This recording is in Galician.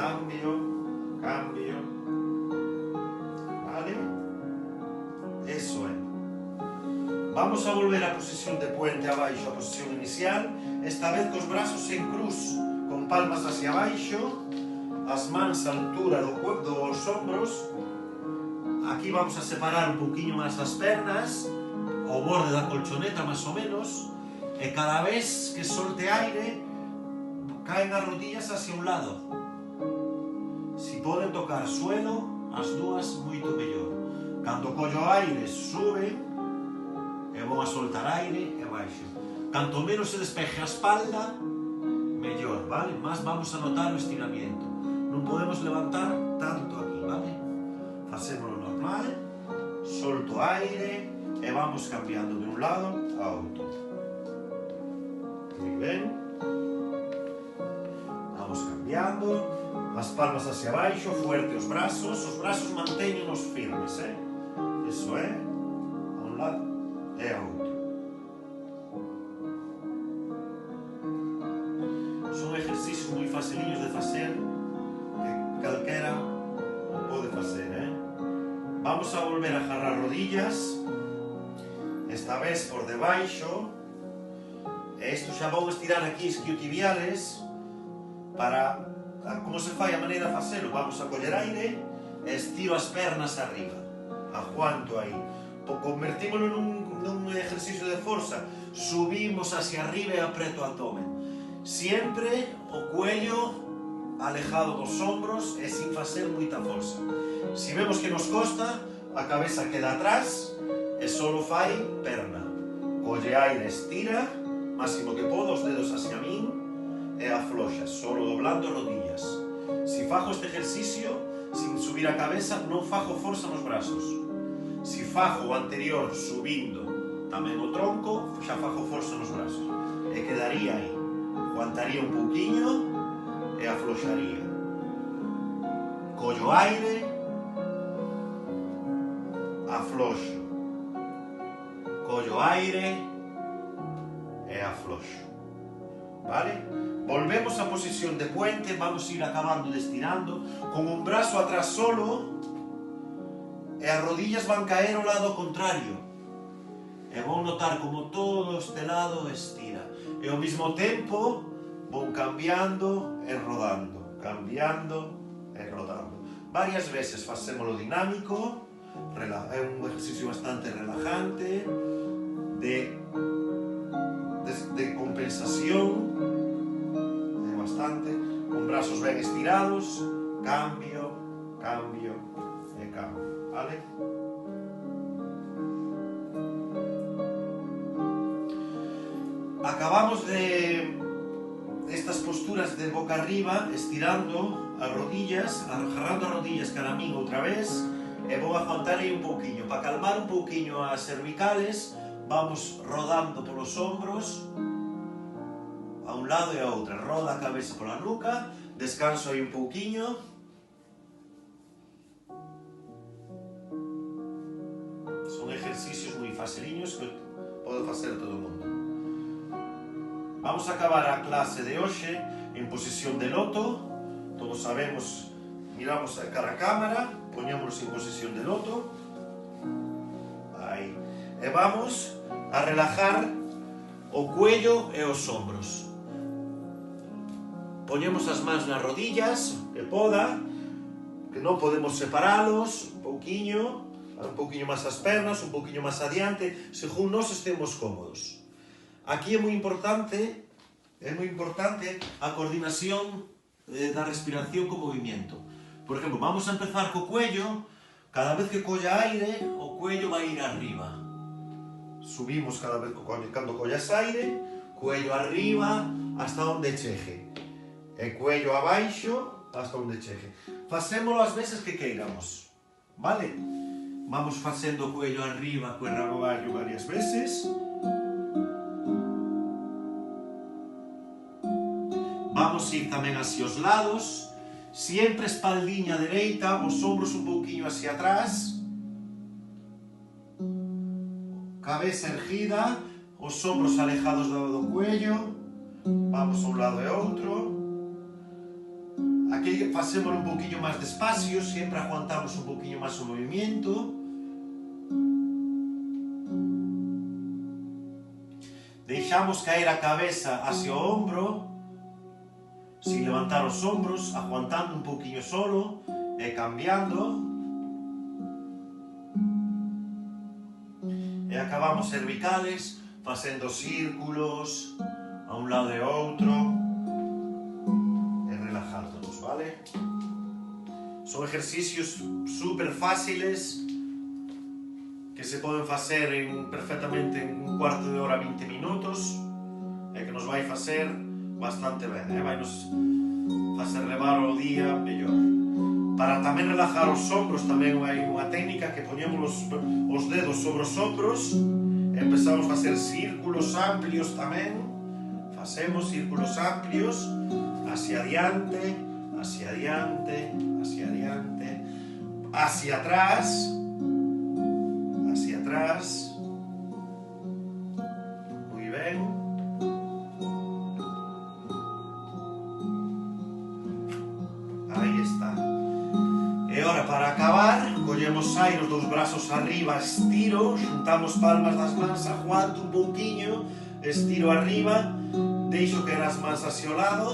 cambio, cambio, ¿vale? Eso é. Vamos a volver á posición de puente abaixo, a posición inicial, esta vez cos brazos en cruz, con palmas hacia abaixo, as mans á altura dos ombros. Aquí vamos a separar un poquinho máis as pernas, ao borde da colchoneta máis ou menos, e cada vez que solte aire, caen as rodillas hacia un lado. Si poden tocar suelo, as dúas moito mellor. Cando collo aire, sube, e vou a soltar aire e baixo. Canto menos se despeje a espalda, mellor, vale? Mas vamos a notar o estiramiento. Non podemos levantar tanto aquí, vale? Facémoslo normal, solto aire e vamos cambiando de un lado a outro. Moi ben. Vamos cambiando, as palmas hacia abaixo, fuerte os brazos mantéñenos firmes, Eso é, a un lado e a outro. Son exercicios moi faciliños de facer, que calquera o pode facer, Vamos a volver a agarrar rodillas, esta vez por debaixo, e isto xa vou estirar aquí isquiotibiales, para, como se fai a maneira de facelo, vamos a coller aire e estiro as pernas arriba, aguanto aí, convertímoslo nun exercicio de forza, subimos hacia arriba e apreto o abdomen, sempre o cuello alejado dos ombros e sin facer moita forza. Si vemos que nos costa, a cabeza queda atrás e solo fai perna, colle aire, estira, máximo que podo, os dedos hacia min, e afloxa, solo doblando rodillas. Si fago este ejercicio, sin subir a cabeza, non fago forza nos brazos. Si fago o anterior subindo tamén o tronco, xa fago forza nos brazos. E quedaría aí. Aguantaría un pouquiño e afloxaría. Collo aire, afloxo. Collo aire e afloxo. Vale? Volvemos á posición de puente, vamos a ir acabando de estirando, con un brazo atrás solo, e as rodillas van caer ao lado contrario. E vou notar como todo este lado estira. E ao mesmo tempo, vou cambiando e rodando, cambiando e rodando. Varias veces facémolo dinámico, é un exercicio bastante relajante, de compensación, bastante, con brazos ben estirados, cambio, cambio e cambio, vale? Acabamos de estas posturas de boca arriba, estirando as rodillas, agarrando as rodillas cara a min outra vez, e vou aguantar aí un pouquiño, para calmar un pouquiño as cervicales, vamos rodando polos ombros, a un lado e a outro, roda a cabeza pola nuca, descanso aí un pouquiño. Son exercicios moi faciliños que pode facer todo o mundo. Vamos a acabar a clase de hoxe en posición de loto. Todos sabemos, miramos a cara a cámara, poñémonos en posición de loto. Aí. E vamos a relajar o cuello e os ombros. Poñemos as mans nas rodillas, que poda, que non podemos separalos, un pouquiño máis as pernas, un pouquiño máis adiante, según nós estemos cómodos. Aquí é moi importante a coordinación da respiración co movimiento. Por exemplo, vamos a empezar co cuello, cada vez que colla aire, o cuello vai ir arriba. Subimos cada vez cando collas aire, cuello arriba hasta onde chegue. E cuello abaixo hasta onde chegue. Facémolo as veces que queiramos, vale? Vamos facendo o cuello arriba co rabogallo varias veces. Vamos ir tamén hacia os lados, sempre espaldiña dereita, os ombros un pouquiño hacia atrás, cabeza erguida, os ombros alejados do cuello, vamos a un lado e outro. aquí facemos un poquinho máis despacio, sempre aguantamos un poquinho máis o movimento. Deixamos caer a cabeza hacia o ombro, sin levantar os ombros, aguantando un poquinho solo e cambiando. E acabamos cervicales, facendo círculos a un lado e outro e relajándonos, vale? Son ejercicios super fáciles que se poden facer perfectamente en un cuarto de hora, 20 minutos, e que nos vai facer bastante ben, vai nos facer levar o día mellor. Para tamén relajar os ombros, tamén hai unha técnica que poñemos os dedos sobre os ombros e empezamos a facer círculos amplios tamén. Facemos círculos amplios hacia adiante, hacia adiante, hacia adiante, hacia atrás, hacia atrás. Moi ben. Aí está. E ora, para acabar, collemos aí os dous brazos arriba, estiro, xuntamos palmas das mans, aguanto un pouquiño, estiro arriba, deixo caer as mans hacia o lado,